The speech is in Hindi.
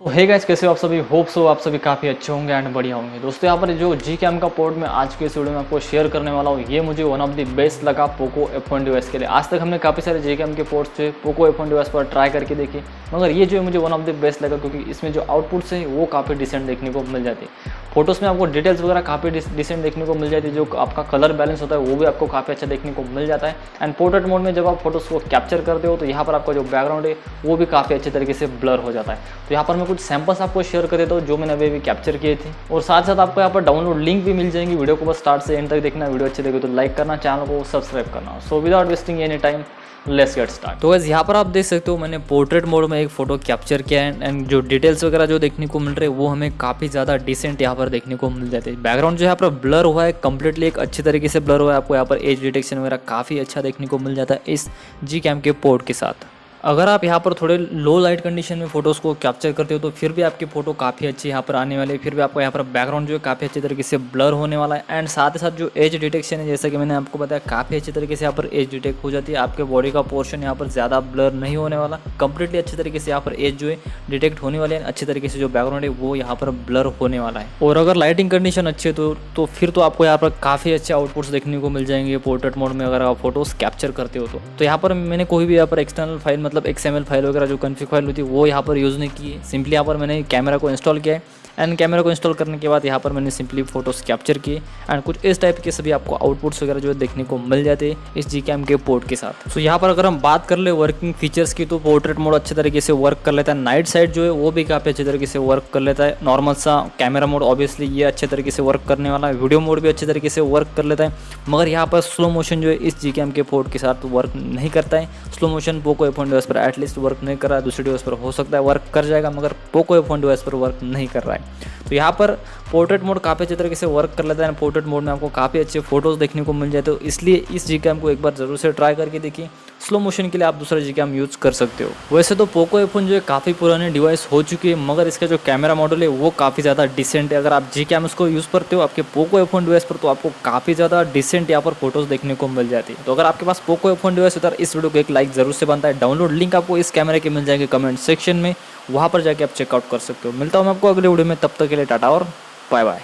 तो हे गाइस, कैसे हो आप सभी। होप सो आप सभी काफ़ी अच्छे होंगे एंड बढ़िया होंगे। दोस्तों यहाँ पर जो Gcam का पोर्ट मैं आज के इस वीडियो में आपको शेयर करने वाला हूँ, ये मुझे वन ऑफ द बेस्ट लगा पोको F1 डिवाइस के लिए। आज तक हमने काफ़ी सारे Gcam के पोर्ट्स जो पोको F1 डिवाइस पर ट्राई करके देखे, मगर ये जो मुझे वन ऑफ द बेस्ट लगा क्योंकि इसमें जो आउटपुट्स है वो काफ़ी डिसेंट देखने को मिल जाती है। फोटोज़ में आपको डिटेल्स वगैरह काफ़ी डिसेंट देखने को मिल जाती है। जो आपका कलर बैलेंस होता है वो भी आपको काफ़ी अच्छा देखने को मिल जाता है। एंड पोर्ट्रेट मोड में जब आप फोटोज़ को कैप्चर करते हो तो यहाँ पर आपका जो बैकग्राउंड है वो भी काफ़ी अच्छे तरीके से ब्लर हो जाता है। तो यहाँ पर मैं कुछ सैंपल्स आपको शेयर कर देता हूँ जो मैंने अभी कैप्चर किए थे, और साथ साथ आपको यहाँ पर डाउनलोड लिंक भी मिल जाएंगी। वीडियो को बस स्टार्ट से एंड तक देखना। वीडियो अच्छी लगे तो लाइक करना, चैनल को सब्सक्राइब करना। So without wasting any time let's get start. तो यहाँ पर आप देख सकते हो मैंने पोर्ट्रेट मोड में एक फोटो कैप्चर किया है एंड जो डिटेल्स वगैरह जो देखने को मिल रहे हैं वो हमें काफ़ी ज़्यादा डिसेंट यहाँ पर देखने को मिल जाते हैं। बैकग्राउंड जो यहाँ पर ब्लर हुआ है कम्प्लीटली एक अच्छी तरीके से ब्लर हुआ है। आपको यहाँ पर एज डिटेक्शन वगैरह काफ़ी अच्छा देखने को मिल जाता है इस Gcam के पोर्ट के साथ। अगर आप यहाँ पर थोड़े लो लाइट कंडीशन में फोटोज़ को कैप्चर करते हो तो फिर भी आपकी फ़ोटो काफ़ी अच्छी यहाँ पर आने वाली है। फिर भी आपको यहाँ पर बैकग्राउंड जो है काफ़ी अच्छे तरीके से ब्लर होने वाला है। एंड साथ ही साथ जो एज डिटेक्शन है, जैसा कि मैंने आपको बताया, काफ़ी अच्छे तरीके से यहाँ पर एज डिटेक्ट हो जाती है। आपके बॉडी का पोर्शन यहाँ पर ज़्यादा ब्लर नहीं होने वाला, कंप्लीटली अच्छे तरीके से यहाँ पर एज जो है डिटेक्ट होने वाली है। अच्छे तरीके से जो बैकग्राउंड है वो यहाँ पर ब्लर होने वाला है। और अगर लाइटिंग कंडीशन अच्छी है तो फिर तो आपको यहाँ पर काफ़ी अच्छे आउटपुट्स देखने को मिल जाएंगे पोर्ट्रेट मोड में अगर आप फोटोज़ कैप्चर करते हो तो यहाँ पर मैंने कोई भी यहाँ पर एक्सटर्नल फाइल मतलब XML फाइल वगैरह जो कॉन्फ़िग फाइल होती है वो यहाँ पर यूज़ नहीं की है। सिंपली यहाँ पर मैंने कैमरा को इंस्टॉल किया है एंड कैमरा को इंस्टॉल करने के बाद यहाँ पर मैंने सिंपली फोटोज़ कैप्चर किए एंड कुछ इस टाइप के सभी आपको आउटपुट्स वगैरह जो देखने को मिल जाते हैं इस Gcam के पोर्ट के साथ। तो यहाँ पर अगर हम बात कर ले वर्किंग फीचर्स की तो पोर्ट्रेट मोड अच्छे तरीके से वर्क कर लेता है। नाइट साइड जो है वो भी काफ़ी अच्छे तरीके से वर्क कर लेता है। नॉर्मल सा कैमरा मोड ऑब्वियसली ये अच्छे तरीके से वर्क करने वाला है। वीडियो मोड भी अच्छे तरीके से वर्क कर लेता है, मगर यहाँ पर स्लो मोशन जो है इस Gcam के पोर्ट के साथ वर्क नहीं करता है। Slow motion Poco F1 device पर एटलीस्ट वर्क नहीं कर रहा है। दूसरे डिवाइस पर हो सकता है वर्क कर जाएगा, मगर पोको F1 डिवाइस पर वर्क नहीं कर रहा है। तो यहाँ पर पोर्ट्रेट मोड काफ़ी अच्छे तरीके से वर्क कर लेता है। पोर्ट्रेट मोड में आपको काफ़ी अच्छे फोटोज़ देखने को मिल जाते हो, इसलिए इस Gcam को एक बार ज़रूर से ट्राई करके देखिए। स्लो मोशन के लिए आप दूसरा Gcam यूज़ कर सकते हो। वैसे तो पोको F1 जो है काफ़ी पुराने डिवाइस हो चुकी है, मगर इसका जो कैमरा मॉडल है वो काफ़ी ज़्यादा डिसेंट है। अगर आप Gcam उसको यूज़ करते हो आपके पोको F1 डिवाइस पर तो आपको काफ़ी ज़्यादा डिसेंट यहाँ पर फोटोज़ देखने को मिल जाती है। तो अगर आपके पास पोको F1 डिवाइस होता है इस वीडियो को एक लाइक ज़रूर से बनता है। डाउनलोड लिंक आपको इस कैमरे के मिल जाएंगे कमेंट सेक्शन में, वहाँ पर जाके आप चेकआउट कर सकते हो। मिलता हूँ मैं आपको अगले वीडियो में, तब तक के लिए टाटा और बाय बाय।